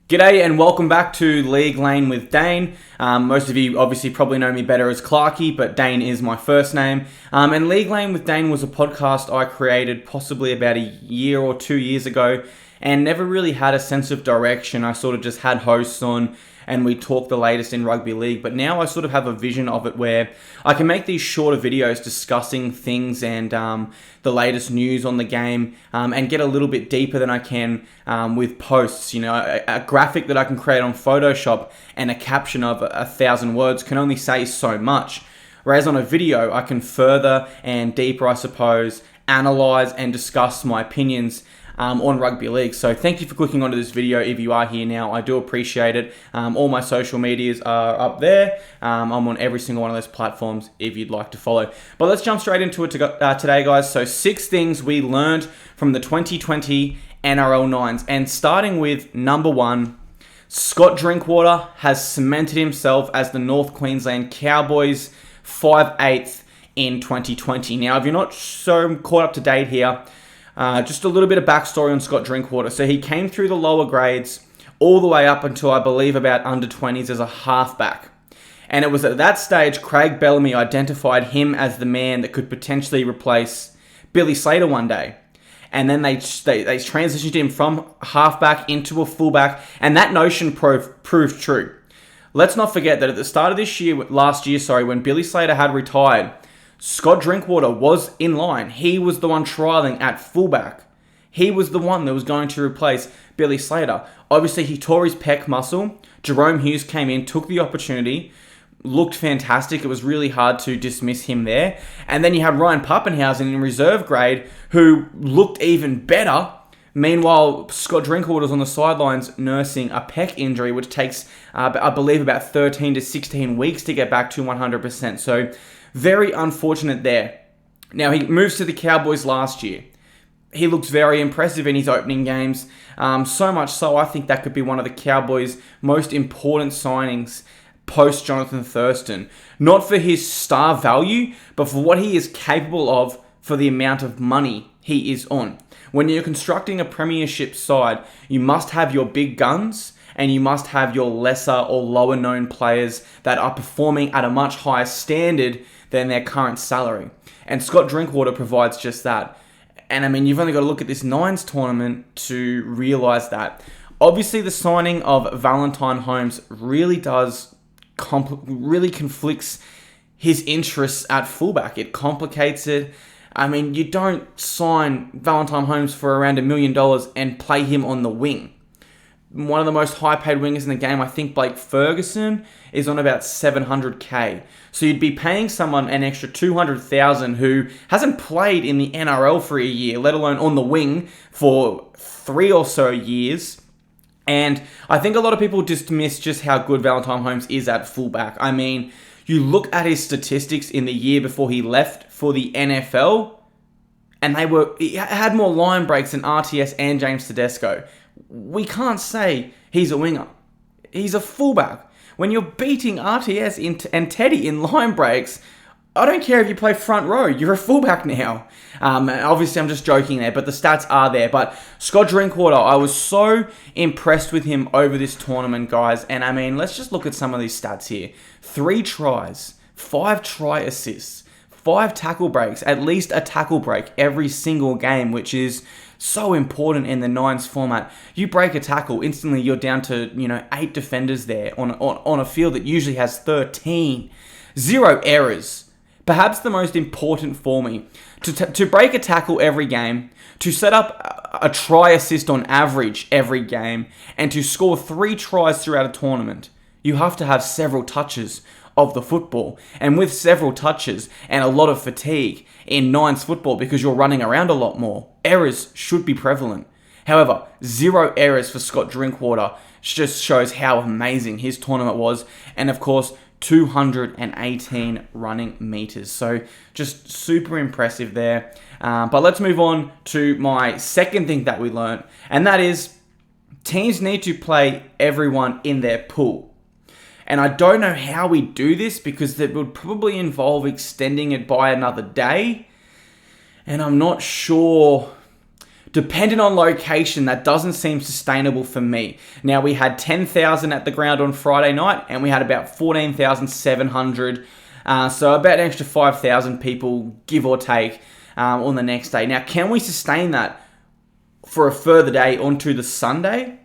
G'day and welcome back to League Lane with Dane. Most of you obviously probably know me better as Clarky, but Dane is my first name. And League Lane with Dane was a podcast I created possibly about a year or 2 years ago and never really had a sense of direction. I sort of just had hosts on and we talk the latest in rugby league, but now I sort of have a vision of it where I can make these shorter videos discussing things and the latest news on the game and get a little bit deeper than I can with posts. You know, a graphic that I can create on Photoshop and a caption of 1,000 words can only say so much. Whereas on a video, I can further and deeper, I suppose, analyze and discuss my opinions on rugby league. So thank you for clicking onto this video if you are here now. I do appreciate it. All my social medias are up there. I'm on every single one of those platforms if you'd like to follow. But let's jump straight into it today, guys. So 6 things we learned from the 2020 NRL Nines. And starting with number 1, Scott Drinkwater has cemented himself as the North Queensland Cowboys 5/8 in 2020. Now, if you're not so caught up to date here, just a little bit of backstory on Scott Drinkwater. So he came through the lower grades all the way up until I believe about under 20s as a halfback. And it was at that stage Craig Bellamy identified him as the man that could potentially replace Billy Slater one day. And then they transitioned him from halfback into a fullback, and that notion proved true. Let's not forget that at the start of last year, when Billy Slater had retired, Scott Drinkwater was in line. He was the one trialling at fullback. He was the one that was going to replace Billy Slater. Obviously, he tore his pec muscle. Jerome Hughes came in, took the opportunity, looked fantastic. It was really hard to dismiss him there. And then you had Ryan Pappenhausen in reserve grade, who looked even better. Meanwhile, Scott Drinkwater was on the sidelines nursing a pec injury, which takes, I believe, about 13 to 16 weeks to get back to 100%. So, very unfortunate there. Now, he moves to the Cowboys last year. He looks very impressive in his opening games. So much so, I think that could be one of the Cowboys' most important signings post Jonathan Thurston. Not for his star value, but for what he is capable of for the amount of money he is on. When you're constructing a premiership side, you must have your big guns and you must have your lesser or lower known players that are performing at a much higher standard than their current salary. And Scott Drinkwater provides just that. And I mean, you've only got to look at this Nines tournament to realise that. Obviously, the signing of Valentine Holmes really conflicts his interests at fullback. It complicates it. I mean, you don't sign Valentine Holmes for around $1 million and play him on the wing. One of the most high-paid wingers in the game, I think Blake Ferguson, is on about $700K. So you'd be paying someone an extra $200,000 who hasn't played in the NRL for a year, let alone on the wing for 3 or so years. And I think a lot of people dismiss just how good Valentine Holmes is at fullback. I mean, you look at his statistics in the year before he left for the NFL, and he had more line breaks than RTS and James Tedesco. We can't say he's a winger. He's a fullback. When you're beating RTS and Teddy in line breaks, I don't care if you play front row. You're a fullback now. Obviously, I'm just joking there, but the stats are there. But Scott Drinkwater, I was so impressed with him over this tournament, guys. And I mean, let's just look at some of these stats here. 3 tries, 5 try assists, 5 tackle breaks, at least a tackle break every single game, which is so important in the Nines format. You break a tackle, instantly you're down to 8 defenders there on a field that usually has 13. 0 errors. Perhaps the most important for me, to break a tackle every game, to set up a try assist on average every game, and to score 3 tries throughout a tournament, you have to have several touches of the football. And with several touches and a lot of fatigue in Nines football, because you're running around a lot more, errors should be prevalent. However, 0 errors for Scott Drinkwater just shows how amazing his tournament was. And of course, 218 running meters. So just super impressive there. But let's move on to my second thing that we learned. And that is teams need to play everyone in their pool. And I don't know how we do this because that would probably involve extending it by another day. And I'm not sure depending on location, that doesn't seem sustainable for me. Now, we had 10,000 at the ground on Friday night, and we had about 14,700, so about an extra 5,000 people, give or take, on the next day. Now, can we sustain that for a further day onto the Sunday?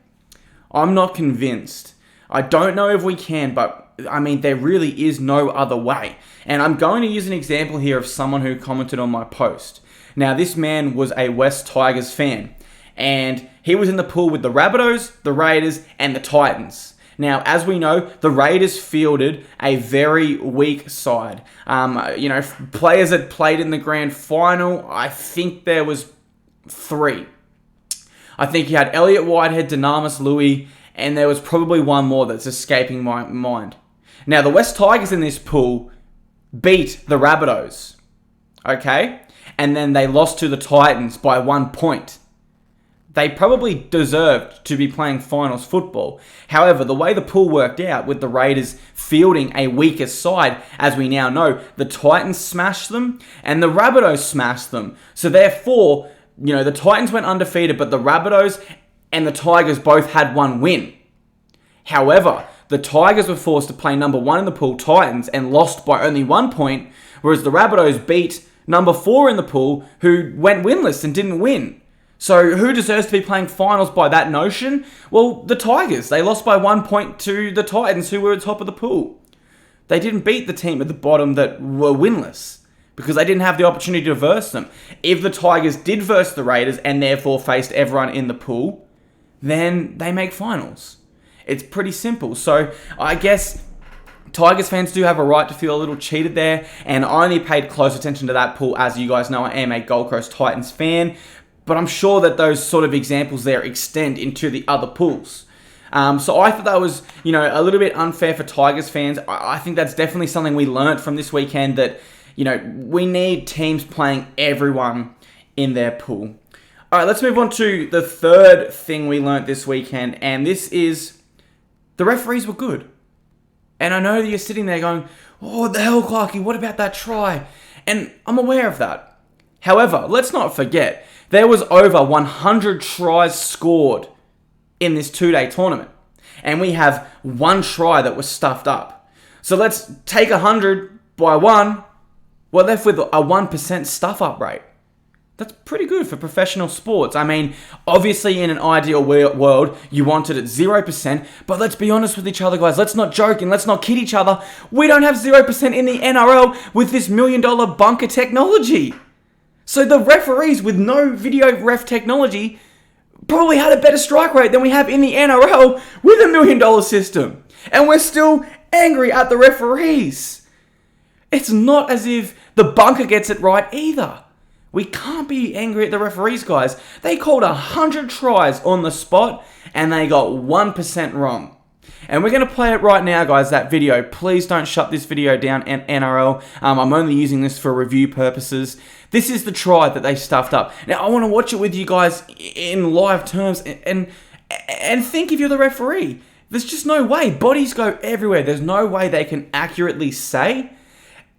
I'm not convinced. I don't know if we can, but I mean, there really is no other way. And I'm going to use an example here of someone who commented on my post. Now, this man was a West Tigers fan, and he was in the pool with the Rabbitohs, the Raiders, and the Titans. Now, as we know, the Raiders fielded a very weak side. Players that played in the grand final, I think there was 3. I think you had Elliott Whitehead, Dynamis Louis, and there was probably one more that's escaping my mind. Now, the West Tigers in this pool beat the Rabbitohs, okay? And then they lost to the Titans by 1 point. They probably deserved to be playing finals football. However, the way the pool worked out with the Raiders fielding a weaker side, as we now know, the Titans smashed them and the Rabbitohs smashed them. So therefore, the Titans went undefeated, but the Rabbitohs and the Tigers both had 1 win. However, the Tigers were forced to play number 1 in the pool, Titans, and lost by only 1 point, whereas the Rabbitohs beat number 4 in the pool, who went winless and didn't win. So who deserves to be playing finals by that notion? Well, the Tigers. They lost by 1 point to the Titans, who were at the top of the pool. They didn't beat the team at the bottom that were winless, because they didn't have the opportunity to verse them. If the Tigers did verse the Raiders and therefore faced everyone in the pool, then they make finals. It's pretty simple. So I guess Tigers fans do have a right to feel a little cheated there, and I only paid close attention to that pool. As you guys know, I am a Gold Coast Titans fan, but I'm sure that those sort of examples there extend into the other pools. So I thought that was, a little bit unfair for Tigers fans. I think that's definitely something we learnt from this weekend, that we need teams playing everyone in their pool. All right, let's move on to the third thing we learnt this weekend, and this is the referees were good. And I know that you're sitting there going, oh, what the hell, Clarky, what about that try? And I'm aware of that. However, let's not forget, there was over 100 tries scored in this 2-day tournament. And we have 1 try that was stuffed up. So let's take 100 by 1. We're left with a 1% stuff-up rate. That's pretty good for professional sports. I mean, obviously in an ideal world, you want it at 0%, but let's be honest with each other, guys. Let's not joke and let's not kid each other. We don't have 0% in the NRL with this $1 million bunker technology. So the referees with no video ref technology probably had a better strike rate than we have in the NRL with a $1 million system. And we're still angry at the referees. It's not as if the bunker gets it right either. We can't be angry at the referees, guys. They called 100 tries on the spot, and they got 1% wrong. And we're going to play it right now, guys, that video. Please don't shut this video down, NRL. I'm only using this for review purposes. This is the try that they stuffed up. Now, I want to watch it with you guys in live terms and think if you're the referee. There's just no way. Bodies go everywhere. There's no way they can accurately say.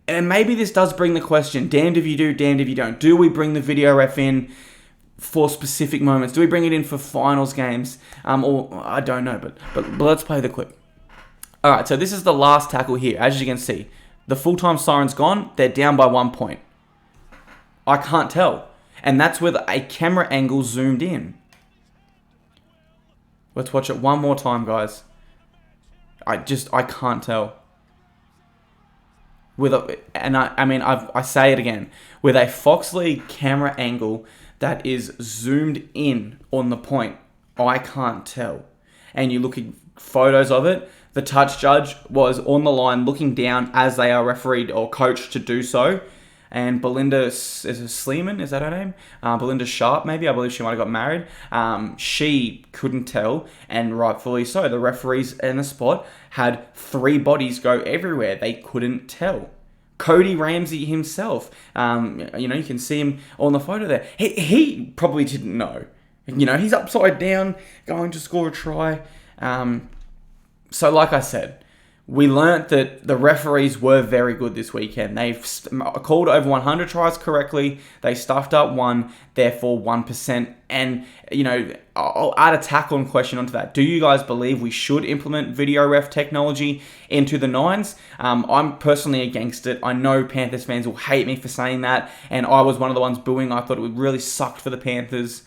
And maybe this does bring the question, damned if you do, damned if you don't. Do we bring the video ref in for specific moments? Do we bring it in for finals games? Or I don't know, but let's play the clip. All right, so this is the last tackle here. As you can see, the full-time siren's gone. They're down by 1 point. I can't tell. And that's with a camera angle zoomed in. Let's watch it one more time, guys. I can't tell. I say it again, with a Fox League camera angle that is zoomed in on the point, I can't tell. And you look at photos of it, the touch judge was on the line looking down as they are refereed or coached to do so. And Belinda, Sleeman, is that her name? Belinda Sharp, maybe. I believe she might have got married. She couldn't tell, and rightfully so. The referees in the spot had 3 bodies go everywhere. They couldn't tell. Cody Ramsey himself, you can see him on the photo there. He probably didn't know. He's upside down, going to score a try. So like I said, We learnt that the referees were very good this weekend. They've called over 100 tries correctly. They stuffed up one, therefore 1%. And, I'll add a tackle-on question onto that. Do you guys believe we should implement video ref technology into the Nines? I'm personally against it. I know Panthers fans will hate me for saying that, and I was one of the ones booing. I thought it really sucked for the Panthers.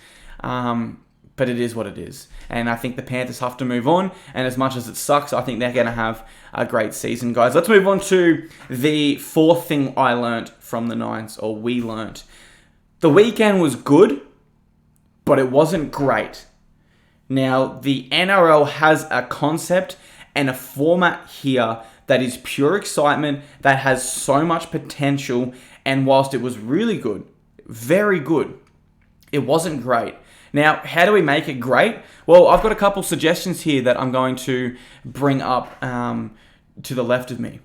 But it is what it is. And I think the Panthers have to move on. And as much as it sucks, I think they're going to have a great season, guys. Let's move on to the fourth thing I learnt from the Nines, or we learnt. The weekend was good, but it wasn't great. Now, the NRL has a concept and a format here that is pure excitement, that has so much potential. And whilst it was really good, very good, it wasn't great. Now, how do we make it great? Well, I've got a couple suggestions here that I'm going to bring up to the left of me.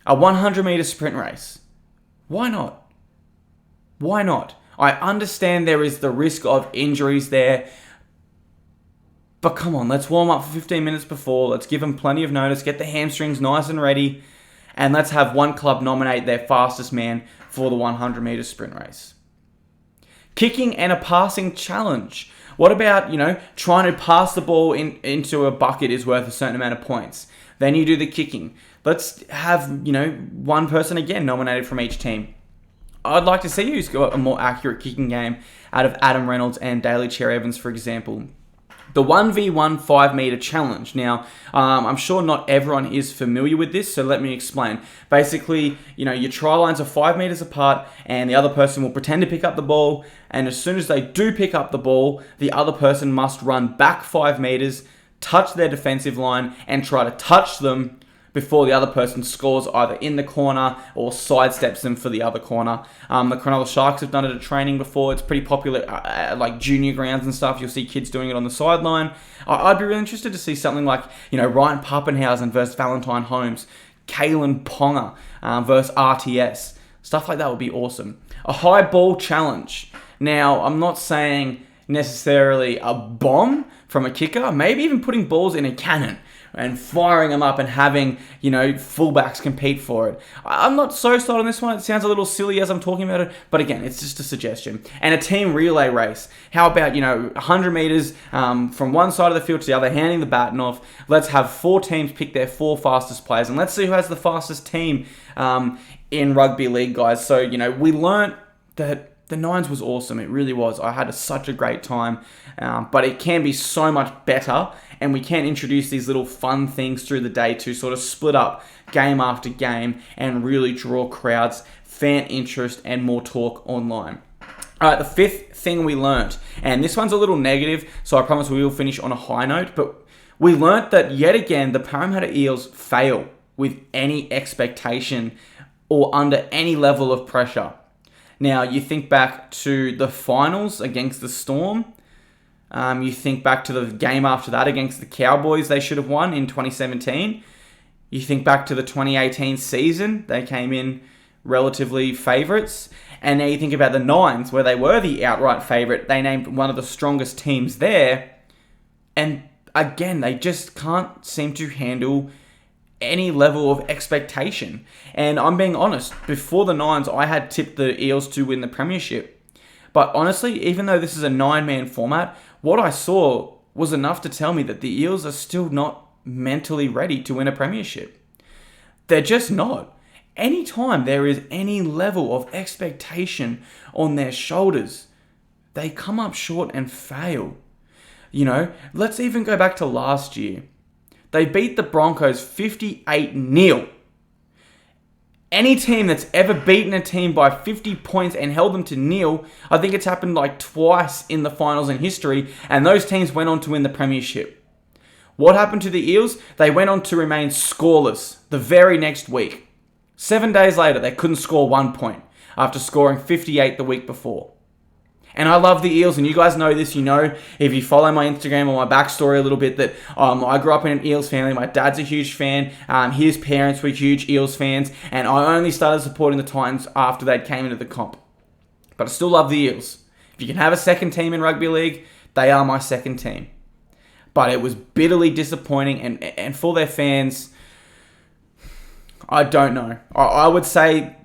A 100-meter sprint race. Why not? Why not? I understand there is the risk of injuries there. But come on, let's warm up for 15 minutes before. Let's give them plenty of notice. Get the hamstrings nice and ready. And let's have one club nominate their fastest man for the 100-meter sprint race. Kicking and a passing challenge. What about, trying to pass the ball into a bucket is worth a certain amount of points. Then you do the kicking. Let's have, one person again nominated from each team. I'd like to see who's got a more accurate kicking game out of Adam Reynolds and Daly Cherry Evans, for example. The 1v1 5-meter challenge. Now, I'm sure not everyone is familiar with this, so let me explain. Basically, your try lines are 5 meters apart, and the other person will pretend to pick up the ball, and as soon as they do pick up the ball, the other person must run back 5 meters, touch their defensive line, and try to touch them before the other person scores either in the corner or sidesteps them for the other corner. The Cronulla Sharks have done it at training before. It's pretty popular at like junior grounds and stuff. You'll see kids doing it on the sideline. I'd be really interested to see something like, Ryan Pappenhausen versus Valentine Holmes, Kalen Ponga versus RTS. Stuff like that would be awesome. A high ball challenge. Now, I'm not saying necessarily a bomb from a kicker, maybe even putting balls in a cannon and firing them up and having, fullbacks compete for it. I'm not so sold on this one. It sounds a little silly as I'm talking about it, but again, it's just a suggestion. And a team relay race. How about, 100 meters from one side of the field to the other, handing the baton off. Let's have 4 teams pick their 4 fastest players, and let's see who has the fastest team in rugby league, guys. So, we learnt that the Nines was awesome. It really was. I had such a great time. But it can be so much better. And we can introduce these little fun things through the day to sort of split up game after game and really draw crowds, fan interest, and more talk online. All right, the fifth thing we learnt. And this one's a little negative, so I promise we will finish on a high note. But we learnt that yet again, the Parramatta Eels fail with any expectation or under any level of pressure. Now, you think back to the finals against the Storm. You think back to the game after that against the Cowboys they should have won in 2017. You think back to the 2018 season. They came in relatively favourites. And now you think about the Nines, where they were the outright favourite. They named one of the strongest teams there. And again, they just can't seem to handle any level of expectation. And I'm being honest, before the Nines, I had tipped the Eels to win the premiership. But honestly, even though this is a 9-man format, what I saw was enough to tell me that the Eels are still not mentally ready to win a premiership. They're just not. Anytime there is any level of expectation on their shoulders, they come up short and fail. Let's even go back to last year. They beat the Broncos 58-0. Any team that's ever beaten a team by 50 points and held them to nil, I think it's happened like twice in the finals in history, and those teams went on to win the premiership. What happened to the Eels? They went on to remain scoreless the very next week. 7 days later, they couldn't score 1 point after scoring 58 the week before. And I love the Eels, and you guys know this. If you follow my Instagram or my backstory a little bit, that I grew up in an Eels family. My dad's a huge fan. His parents were huge Eels fans, and I only started supporting the Titans after they came into the comp. But I still love the Eels. If you can have a second team in rugby league, they are my second team. But it was bitterly disappointing, and for their fans, I don't know. I would say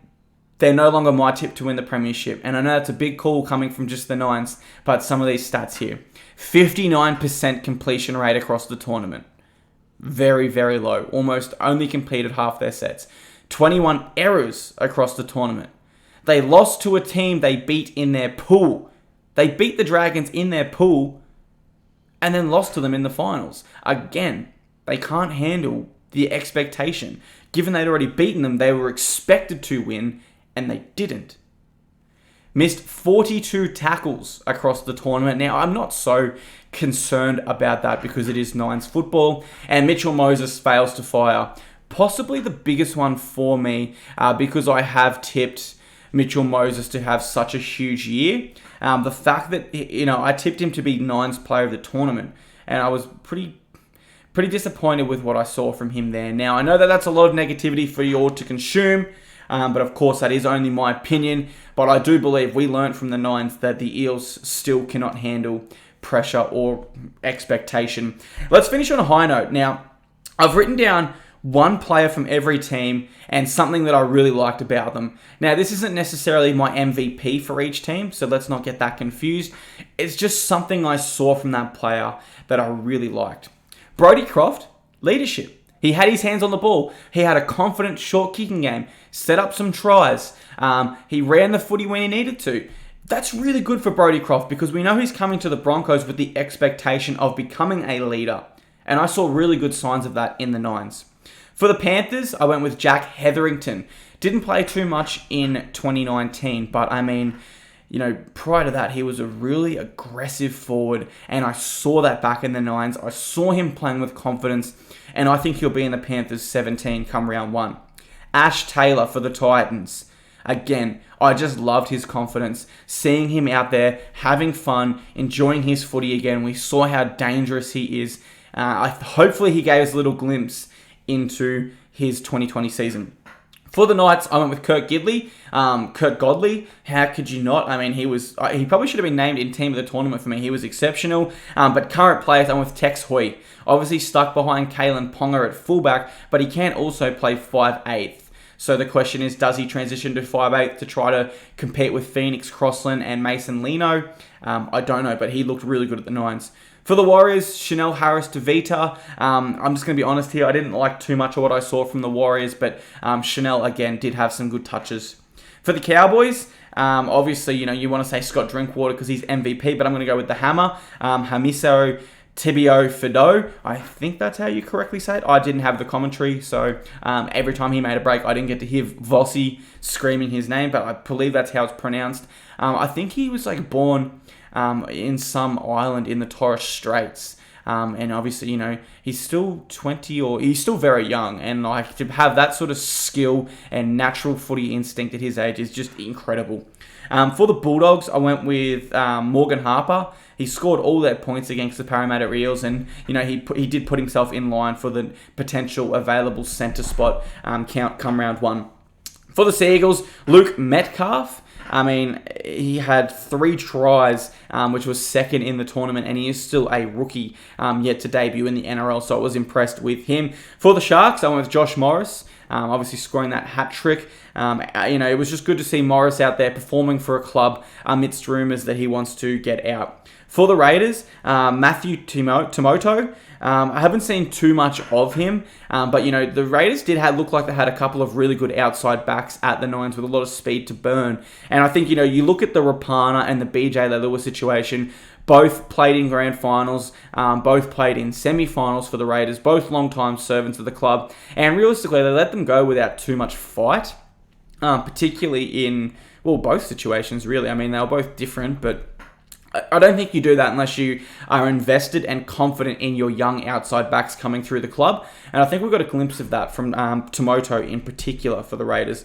they're no longer my tip to win the premiership. And I know that's a big call coming from just the Nines, but some of these stats here. 59% completion rate across the tournament. Very, very low. Almost only completed half their sets. 21 errors across the tournament. They lost to a team they beat in their pool. They beat the Dragons in their pool and then lost to them in the finals. Again, they can't handle the expectation. Given they'd already beaten them, they were expected to win, and they didn't. Missed 42 tackles across the tournament. Now, I'm not so concerned about that because it is Nines football, and Mitchell Moses fails to fire. Possibly the biggest one for me because I have tipped Mitchell Moses to have such a huge year. The fact that, I tipped him to be Nines player of the tournament, and I was pretty disappointed with what I saw from him there. Now, I know that that's a lot of negativity for you all to consume, but of course that is only my opinion. But I do believe we learned from the Nines that the Eels still cannot handle pressure or expectation. Let's finish on a high note. Now, I've written down one player from every team and something that I really liked about them. Now, this isn't necessarily my MVP for each team, so let's not get that confused. It's just something I saw from that player that I really liked. Brodie Croft, leadership. He had his hands on the ball. He had a confident short kicking game, set up some tries. He ran the footy when he needed to. That's really good for Brodie Croft because we know he's coming to the Broncos with the expectation of becoming a leader. And I saw really good signs of that in the Nines. For the Panthers, I went with Jack Hetherington. Didn't play too much in 2019, but prior to that, he was a really aggressive forward, and I saw that back in the Nines. I saw him playing with confidence, and I think he'll be in the Panthers 17 come round 1. Ash Taylor for the Titans. Again, I just loved his confidence. Seeing him out there, having fun, enjoying his footy again. We saw how dangerous he is. Hopefully he gave us a little glimpse into his 2020 season. For the Knights, I went with Kurt Godley. How could you not? I mean, he probably should have been named in team of the tournament for me. He was exceptional. But current players, I went with Tex Hoy. Obviously stuck behind Kalen Ponga at fullback, but he can also play 5'8". So the question is, does he transition to 5'8" to try to compete with Phoenix Crossland and Mason Lino? I don't know, but he looked really good at the Nines. For the Warriors, Chanel Harris-Tavita. I'm just going to be honest here. I didn't like too much of what I saw from the Warriors, but Chanel, again, did have some good touches. For the Cowboys, obviously, you want to say Scott Drinkwater because he's MVP, but I'm going to go with the Hammer. Hamiso Tibio Fido. I think that's how you correctly say it. I didn't have the commentary, so every time he made a break, I didn't get to hear Vossi screaming his name, but I believe that's how it's pronounced. I think he was born in some island in the Torres Straits. And obviously, he's still 20 or he's still very young. And to have that sort of skill and natural footy instinct at his age is just incredible. For the Bulldogs, I went with Morgan Harper. He scored all their points against the Parramatta Eels, and he did put himself in line for the potential available centre spot count come round 1. For the Seagulls, Luke Metcalf. I mean, he had 3 tries, which was second in the tournament, and he is still a rookie yet to debut in the NRL, so I was impressed with him. For the Sharks, I went with Josh Morris, obviously scoring that hat-trick. It was just good to see Morris out there performing for a club amidst rumours that he wants to get out. For the Raiders, Matthew Timoto. I haven't seen too much of him, but the Raiders did look like they had a couple of really good outside backs at the Nines with a lot of speed to burn. And I think, you look at the Rapana and the BJ Leilua situation, both played in grand finals, both played in semi-finals for the Raiders, both long-time servants of the club, and realistically, they let them go without too much fight, particularly in, both situations, really. I mean, they were both different, but I don't think you do that unless you are invested and confident in your young outside backs coming through the club. And I think we got a glimpse of that from Tomoto in particular for the Raiders.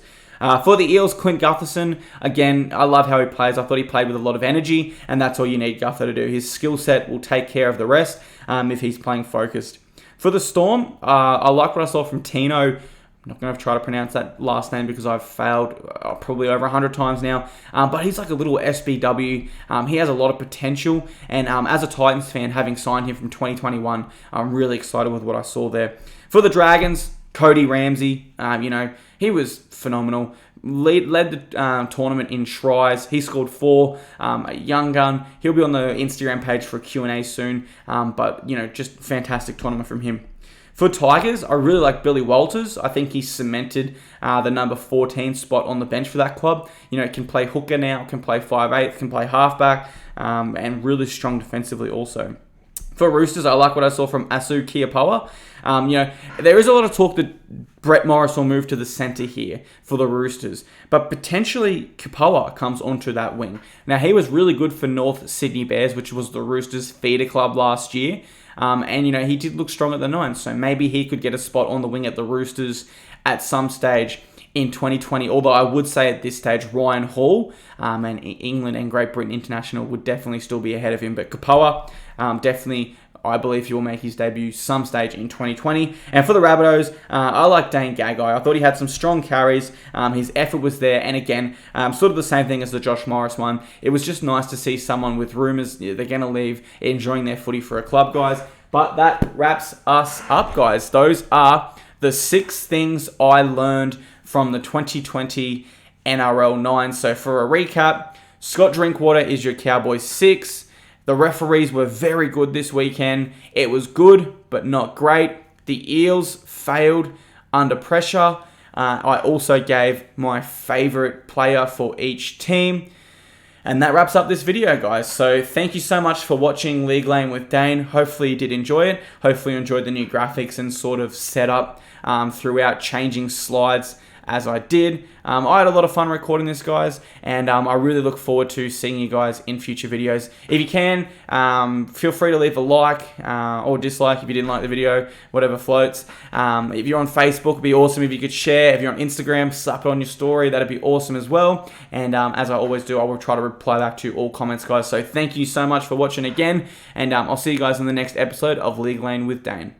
For the Eels, Clint Gutherson, again, I love how he plays. I thought he played with a lot of energy, and that's all you need Guther to do. His skill set will take care of the rest if he's playing focused. For the Storm, I like what I saw from Tino. I'm not going to try to pronounce that last name because I've failed probably over 100 times now. But he's like a little SBW. He has a lot of potential. And as a Titans fan, having signed him from 2021, I'm really excited with what I saw there. For the Dragons, Cody Ramsey, he was phenomenal. Led the tournament in tries. He scored 4. A young gun. He'll be on the Instagram page for a Q&A soon. But just fantastic tournament from him. For Tigers, I really like Billy Walters. I think he cemented the number 14 spot on the bench for that club. Can play hooker now, can play 5'8", can play halfback, and really strong defensively also. For Roosters, I like what I saw from Asu Kiapawa. There is a lot of talk that Brett Morris will move to the centre here for the Roosters, but potentially Kipawa comes onto that wing. Now, he was really good for North Sydney Bears, which was the Roosters' feeder club last year. He did look strong at the 9, so maybe he could get a spot on the wing at the Roosters at some stage in 2020. Although I would say at this stage, Ryan Hall and England and Great Britain International would definitely still be ahead of him. But Kapoa, definitely, I believe he will make his debut some stage in 2020. And for the Rabbitohs, I like Dane Gagai. I thought he had some strong carries. His effort was there. And again, sort of the same thing as the Josh Morris one. It was just nice to see someone with rumours they're going to leave enjoying their footy for a club, guys. But that wraps us up, guys. Those are the 6 things I learned from the 2020 NRL 9. So for a recap, Scott Drinkwater is your Cowboys 6. The referees were very good this weekend. It was good, but not great. The Eels failed under pressure. I also gave my favourite player for each team. And that wraps up this video, guys. So thank you so much for watching League Lane with Dane. Hopefully you did enjoy it. Hopefully you enjoyed the new graphics and sort of setup throughout, changing slides as I did. I had a lot of fun recording this, guys, and I really look forward to seeing you guys in future videos. If you can, feel free to leave a like or dislike if you didn't like the video, whatever floats. If you're on Facebook, it'd be awesome if you could share. If you're on Instagram, slap it on your story. That'd be awesome as well. And as I always do, I will try to reply back to all comments, guys. So thank you so much for watching again, and I'll see you guys in the next episode of League Lane with Dane.